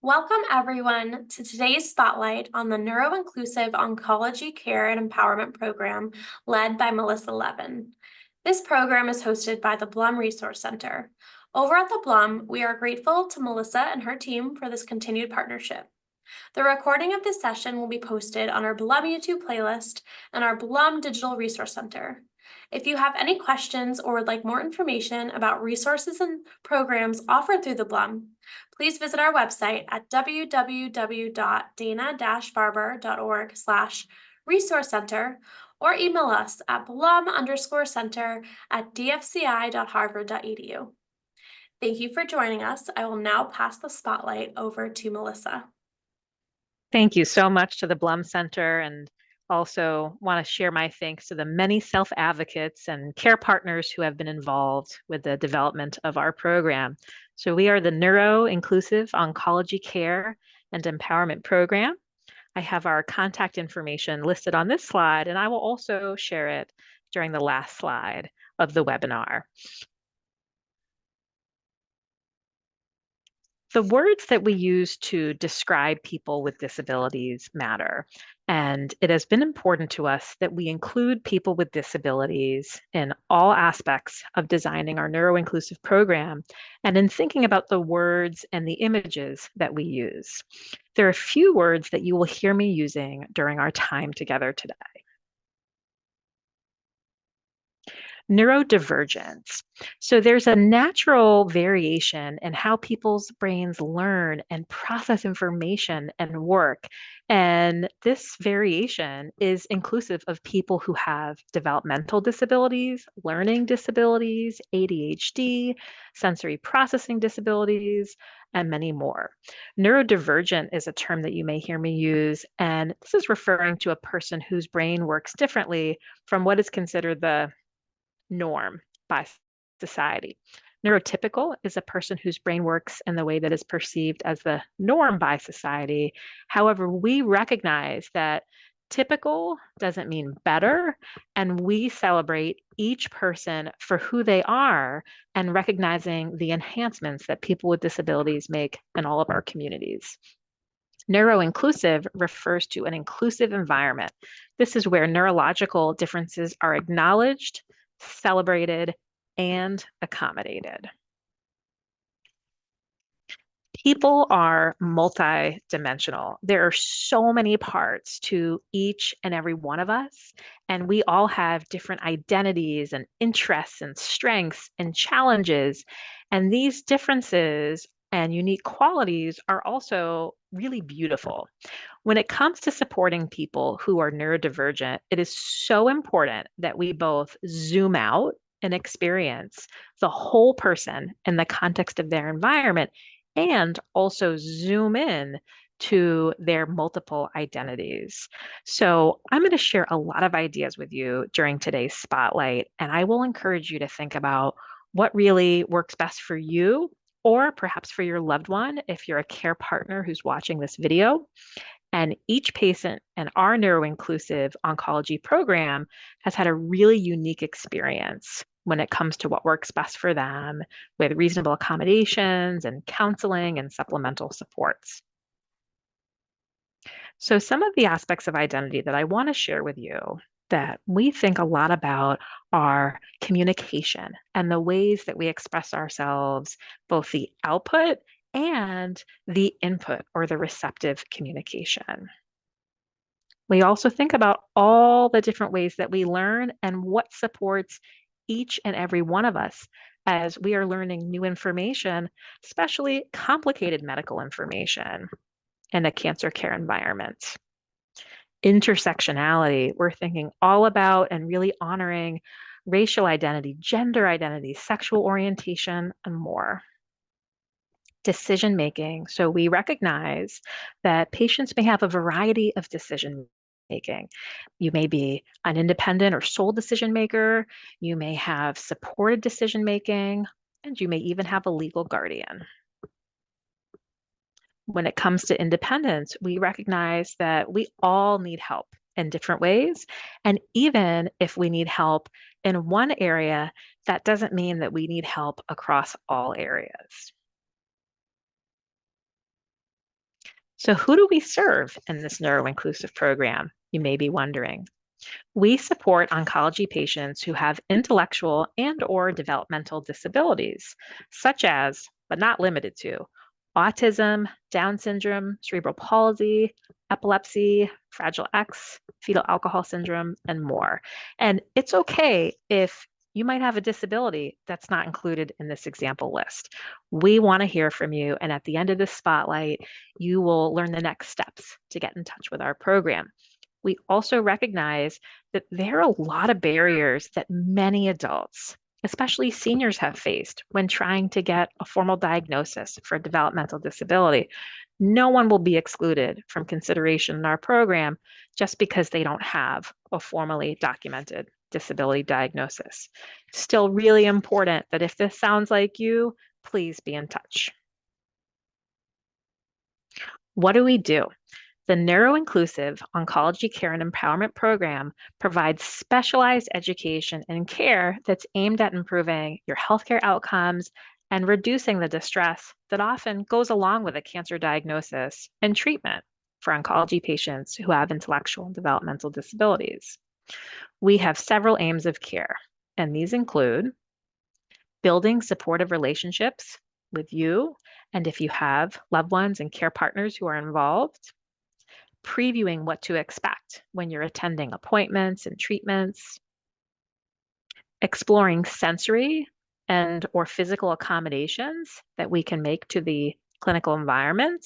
Welcome, everyone, to today's spotlight on the Neuro-Inclusive Oncology Care and Empowerment Program led by Melissa Levin. This program is hosted by the Blum Resource Center. Over at the Blum, we are grateful to Melissa and her team for this continued partnership. The recording of this session will be posted on our Blum YouTube playlist and our Blum Digital Resource Center. If you have any questions or would like more information about resources and programs offered through the Blum, please visit our website at www.dana-farber.org/resource center or email us at blum_center@dfci.harvard.edu. Thank you for joining us. I will now pass the spotlight over to Melissa. Thank you so much to the Blum Center, and also want to share my thanks to the many self-advocates and care partners who have been involved with the development of our program. So we are the Neuro-Inclusive Oncology Care and Empowerment Program. I have our contact information listed on this slide, and I will also share it during the last slide of the webinar. The words that we use to describe people with disabilities matter. And it has been important to us that we include people with disabilities in all aspects of designing our neuro-inclusive program and in thinking about the words and the images that we use. There are a few words that you will hear me using during our time together today. Neurodivergence. So there's a natural variation in how people's brains learn and process information and work. And this variation is inclusive of people who have developmental disabilities, learning disabilities, ADHD, sensory processing disabilities, and many more. Neurodivergent is a term that you may hear me use, and this is referring to a person whose brain works differently from what is considered the norm by society. Neurotypical is a person whose brain works in the way that is perceived as the norm by society. However, we recognize that typical doesn't mean better, and we celebrate each person for who they are and recognizing the enhancements that people with disabilities make in all of our communities. Neuro-inclusive refers to an inclusive environment. This is where neurological differences are acknowledged, celebrated, and accommodated. People are multidimensional. There are so many parts to each and every one of us, and we all have different identities and interests and strengths and challenges. And these differences and unique qualities are also really beautiful. When it comes to supporting people who are neurodivergent, it is so important that we both zoom out and experience the whole person in the context of their environment and also zoom in to their multiple identities. So I'm going to share a lot of ideas with you during today's spotlight, and I will encourage you to think about what really works best for you or perhaps for your loved one if you're a care partner who's watching this video. And each patient in our neuro-inclusive oncology program has had a really unique experience when it comes to what works best for them with reasonable accommodations and counseling and supplemental supports. So some of the aspects of identity that I want to share with you that we think a lot about are communication and the ways that we express ourselves, both the output and the input or the receptive communication. We also think about all the different ways that we learn and what supports each and every one of us as we are learning new information, especially complicated medical information in a cancer care environment. Intersectionality, we're thinking all about and really honoring racial identity, gender identity, sexual orientation, and more. Decision making. So we recognize that patients may have a variety of decision making. You may be an independent or sole decision maker. You may have supported decision making, and you may even have a legal guardian. When it comes to independence, we recognize that we all need help in different ways. And even if we need help in one area, that doesn't mean that we need help across all areas. So who do we serve in this neuro-inclusive program? You may be wondering. We support oncology patients who have intellectual and or developmental disabilities, such as, but not limited to, autism, Down syndrome, cerebral palsy, epilepsy, Fragile X, fetal alcohol syndrome, and more. And it's okay if you might have a disability that's not included in this example list. We want to hear from you, and at the end of this spotlight, you will learn the next steps to get in touch with our program. We also recognize that there are a lot of barriers that many adults, especially seniors, have faced when trying to get a formal diagnosis for a developmental disability. No one will be excluded from consideration in our program just because they don't have a formally documented disability diagnosis. Still really important that if this sounds like you, please be in touch. What do we do? The Neuro-Inclusive Oncology Care and Empowerment Program provides specialized education and care that's aimed at improving your healthcare outcomes and reducing the distress that often goes along with a cancer diagnosis and treatment for oncology patients who have intellectual and developmental disabilities. We have several aims of care, and these include building supportive relationships with you, and if you have loved ones and care partners who are involved, previewing what to expect when you're attending appointments and treatments, exploring sensory and or physical accommodations that we can make to the clinical environment,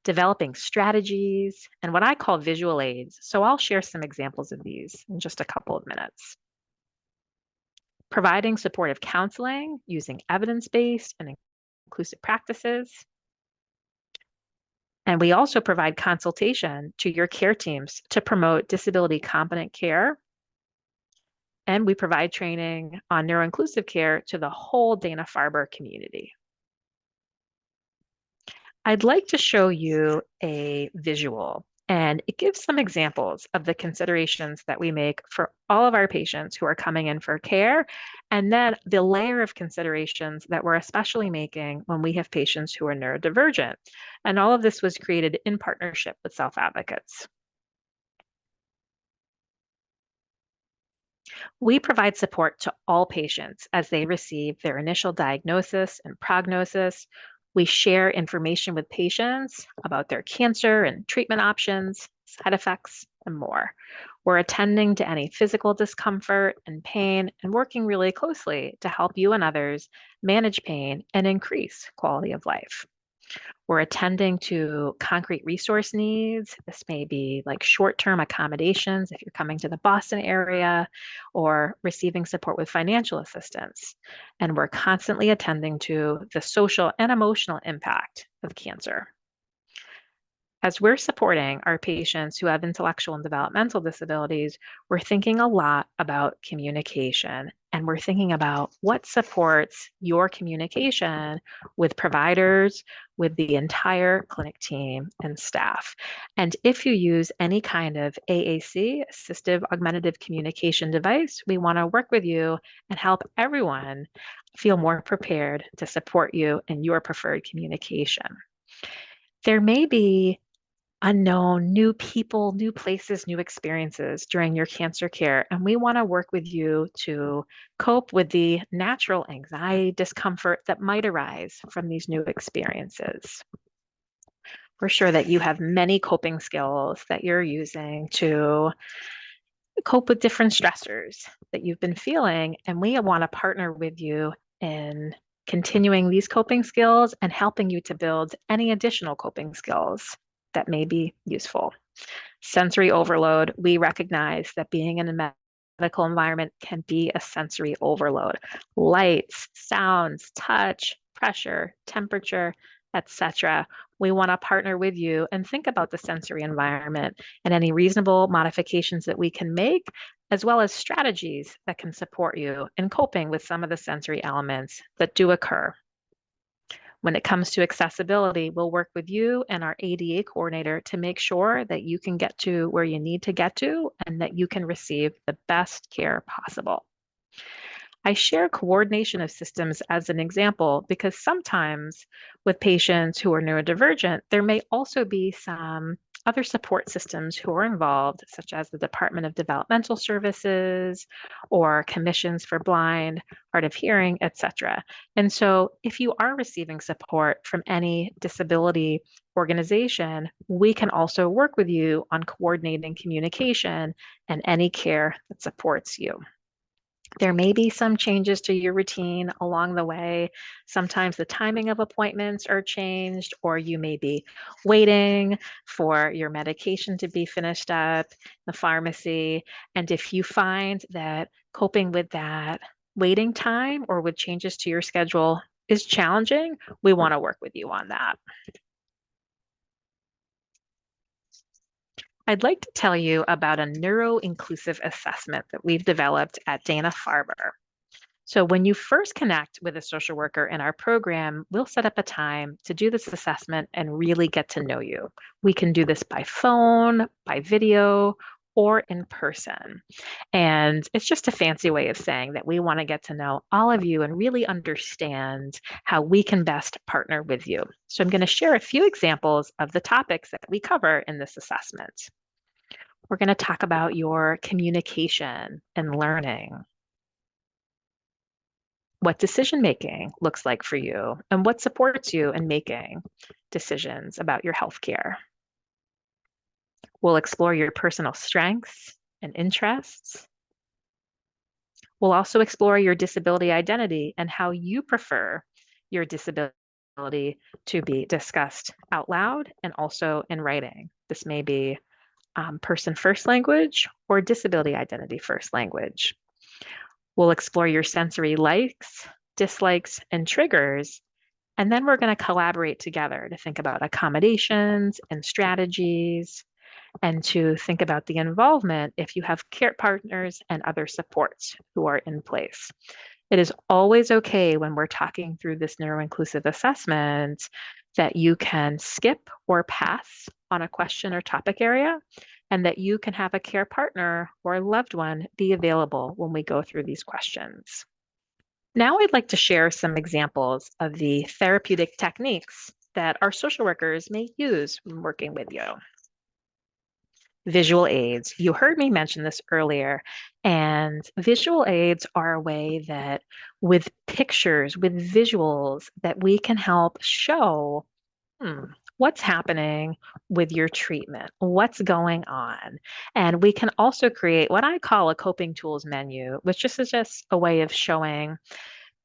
developing strategies, and what I call visual aids. So I'll share some examples of these in just a couple of minutes. Providing supportive counseling using evidence-based and inclusive practices. And we also provide consultation to your care teams to promote disability competent care. And we provide training on neuro-inclusive care to the whole Dana-Farber community. I'd like to show you a visual, and it gives some examples of the considerations that we make for all of our patients who are coming in for care, and then the layer of considerations that we're especially making when we have patients who are neurodivergent. And all of this was created in partnership with Self Advocates. We provide support to all patients as they receive their initial diagnosis and prognosis. We share information with patients about their cancer and treatment options, side effects, and more. We're attending to any physical discomfort and pain and working really closely to help you and others manage pain and increase quality of life. We're attending to concrete resource needs. This may be like short-term accommodations if you're coming to the Boston area, or receiving support with financial assistance. And we're constantly attending to the social and emotional impact of cancer. As we're supporting our patients who have intellectual and developmental disabilities, we're thinking a lot about communication, and we're thinking about what supports your communication with providers, with the entire clinic team and staff. And if you use any kind of AAC, assistive augmentative communication device, we want to work with you and help everyone feel more prepared to support you in your preferred communication. There may be unknown, new people, new places, new experiences during your cancer care. And we want to work with you to cope with the natural anxiety, discomfort that might arise from these new experiences. We're sure that you have many coping skills that you're using to cope with different stressors that you've been feeling. And we want to partner with you in continuing these coping skills and helping you to build any additional coping skills that may be useful. Sensory overload, we recognize that being in a medical environment can be a sensory overload. Lights, sounds, touch, pressure, temperature, etc. We want to partner with you and think about the sensory environment and any reasonable modifications that we can make, as well as strategies that can support you in coping with some of the sensory elements that do occur. When it comes to accessibility, we'll work with you and our ADA coordinator to make sure that you can get to where you need to get to and that you can receive the best care possible. I share coordination of systems as an example because sometimes with patients who are neurodivergent, there may also be some other support systems who are involved, such as the Department of Developmental Services or commissions for blind, hard of hearing, etc. And so if you are receiving support from any disability organization, we can also work with you on coordinating communication and any care that supports you. There may be some changes to your routine along the way. Sometimes the timing of appointments are changed, or you may be waiting for your medication to be finished up, the pharmacy. And if you find that coping with that waiting time or with changes to your schedule is challenging, we want to work with you on that. I'd like to tell you about a neuro-inclusive assessment that we've developed at Dana-Farber. So when you first connect with a social worker in our program, we'll set up a time to do this assessment and really get to know you. We can do this by phone, by video, or in person. And it's just a fancy way of saying that we want to get to know all of you and really understand how we can best partner with you. So I'm going to share a few examples of the topics that we cover in this assessment. We're going to talk about your communication and learning, what decision making looks like for you, and what supports you in making decisions about your healthcare. We'll explore your personal strengths and interests. We'll also explore your disability identity and how you prefer your disability to be discussed out loud and also in writing. This may be person first language or disability identity first language. We'll explore your sensory likes, dislikes, and triggers. And then we're going to collaborate together to think about accommodations and strategies and to think about the involvement if you have care partners and other supports who are in place. It is always okay when we're talking through this neuro-inclusive assessment that you can skip or pass on a question or topic area, and that you can have a care partner or a loved one be available when we go through these questions. Now I'd like to share some examples of the therapeutic techniques that our social workers may use when working with you. Visual aids. You heard me mention this earlier, and visual aids are a way that with pictures, with visuals, that we can help show what's happening with your treatment, what's going on. And we can also create what I call a coping tools menu, which is just a way of showing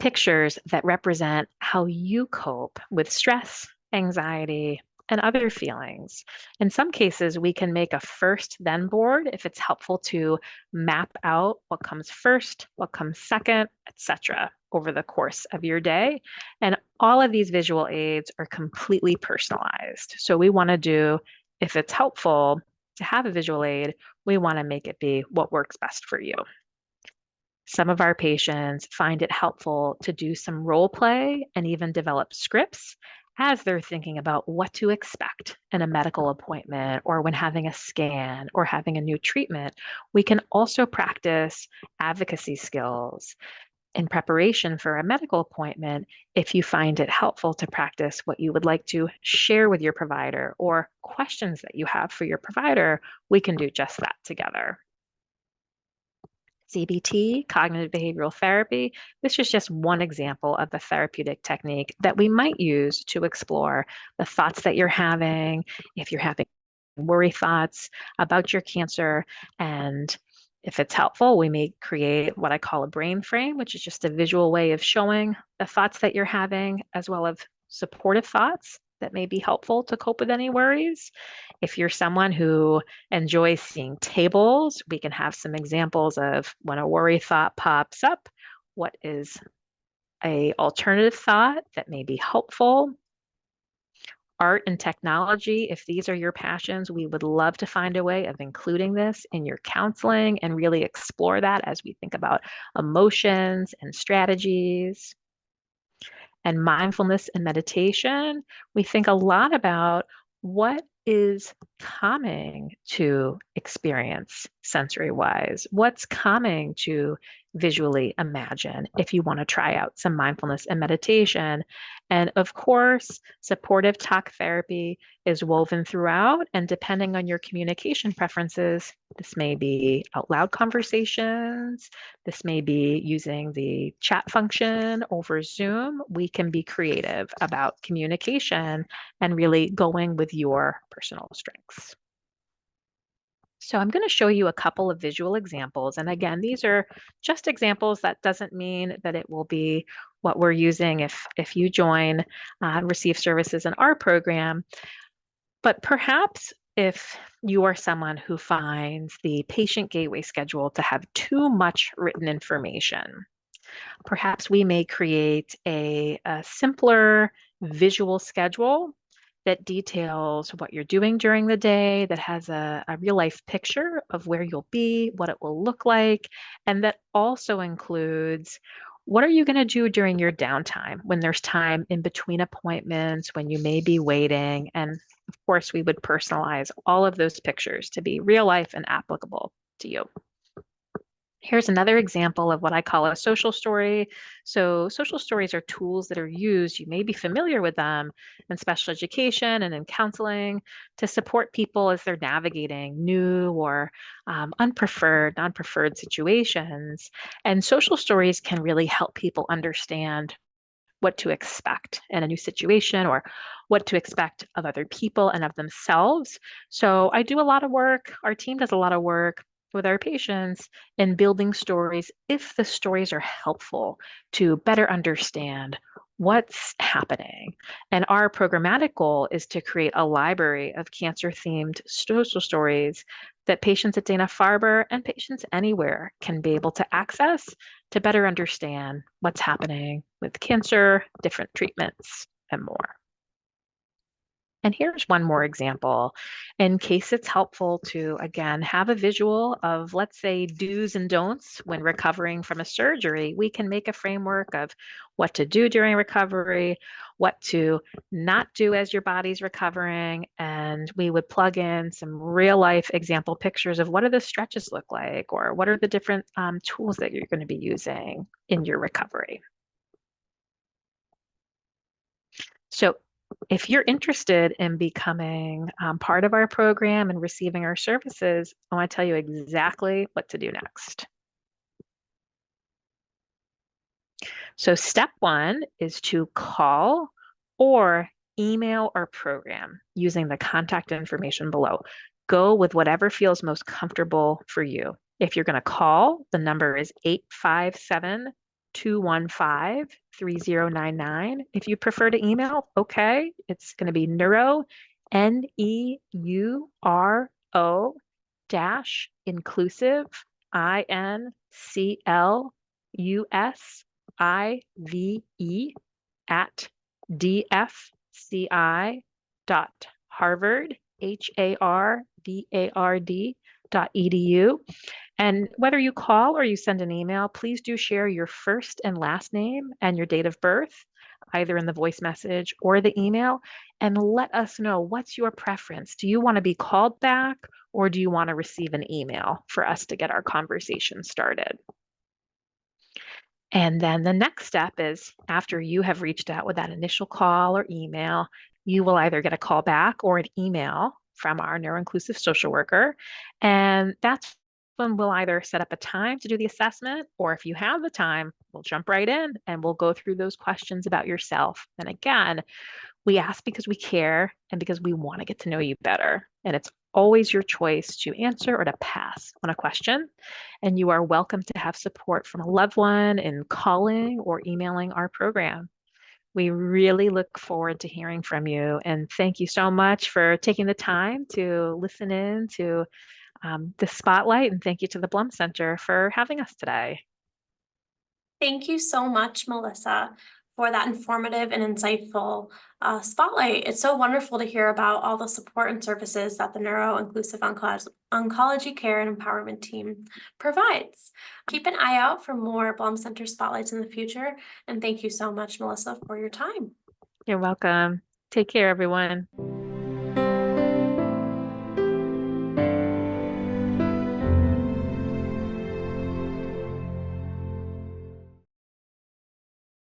pictures that represent how you cope with stress, anxiety, and other feelings. In some cases, we can make a first then board if it's helpful to map out what comes first, what comes second, etc. over the course of your day. And all of these visual aids are completely personalized. So we want to do, if it's helpful to have a visual aid, we want to make it be what works best for you. Some of our patients find it helpful to do some role play and even develop scripts as they're thinking about what to expect in a medical appointment or when having a scan or having a new treatment. We can also practice advocacy skills in preparation for a medical appointment if you find it helpful to practice what you would like to share with your provider or questions that you have for your provider. We can do just that together. CBT, cognitive behavioral therapy. This is just one example of the therapeutic technique that we might use to explore the thoughts that you're having, if you're having worry thoughts about your cancer. And if it's helpful, we may create what I call a brain frame, which is just a visual way of showing the thoughts that you're having, as well as supportive thoughts that may be helpful to cope with any worries. If you're someone who enjoys seeing tables, we can have some examples of when a worry thought pops up, what is an alternative thought that may be helpful. Art and technology, if these are your passions, we would love to find a way of including this in your counseling and really explore that as we think about emotions and strategies. And mindfulness and meditation, we think a lot about what is calming to experience sensory-wise? What's calming to visually imagine if you want to try out some mindfulness and meditation? And of course, supportive talk therapy is woven throughout, and depending on your communication preferences, this may be out loud conversations, this may be using the chat function over Zoom. We can be creative about communication and really going with your personal strengths. So I'm going to show you a couple of visual examples. And again, these are just examples. That doesn't mean that it will be what we're using if you join Receive Services in our program. But perhaps if you are someone who finds the patient gateway schedule to have too much written information, perhaps we may create a simpler visual schedule that details what you're doing during the day, that has a real life picture of where you'll be, what it will look like, and that also includes what are you going to do during your downtime when there's time in between appointments, when you may be waiting. And of course, we would personalize all of those pictures to be real life and applicable to you. Here's another example of what I call a social story. So social stories are tools that are used, you may be familiar with them in special education and in counseling to support people as they're navigating new or non-preferred situations. And social stories can really help people understand what to expect in a new situation or what to expect of other people and of themselves. So I do a lot of work, our team does a lot of work with our patients in building stories if the stories are helpful to better understand what's happening. And our programmatic goal is to create a library of cancer-themed social stories that patients at Dana-Farber and patients anywhere can be able to access to better understand what's happening with cancer, different treatments, and more. And here's one more example in case it's helpful to, again, have a visual of, let's say, do's and don'ts when recovering from a surgery. We can make a framework of what to do during recovery, what to not do as your body's recovering, and we would plug in some real life example pictures of what do the stretches look like, or what are the different tools that you're going to be using in your recovery. So if you're interested in becoming part of our program and receiving our services, I want to tell you exactly what to do next. So step one is to call or email our program using the contact information below. Go with whatever feels most comfortable for you. If you're going to call, the number is 857-215-3099. If you prefer to email, okay, it's going to be neuro, NEURO dash inclusive, INCLUSIVE at dfci.harvard, HARVARD.edu. And whether you call or you send an email, please do share your first and last name and your date of birth, either in the voice message or the email, and let us know what's your preference. Do you want to be called back or do you want to receive an email for us to get our conversation started? And then the next step is after you have reached out with that initial call or email, you will either get a call back or an email from our neuroinclusive social worker. And that's when we'll either set up a time to do the assessment, or if you have the time, we'll jump right in and we'll go through those questions about yourself. And again, we ask because we care and because we want to get to know you better. And it's always your choice to answer or to pass on a question. And you are welcome to have support from a loved one in calling or emailing our program. We really look forward to hearing from you. And thank you so much for taking the time to listen in to the spotlight. And thank you to the Blum Center for having us today. Thank you so much, Melissa, for that informative and insightful spotlight. It's so wonderful to hear about all the support and services that the Neuro-Inclusive Oncology Care and Empowerment Team provides. Keep an eye out for more Blum Center spotlights in the future. And thank you so much, Melissa, for your time. You're welcome. Take care, everyone.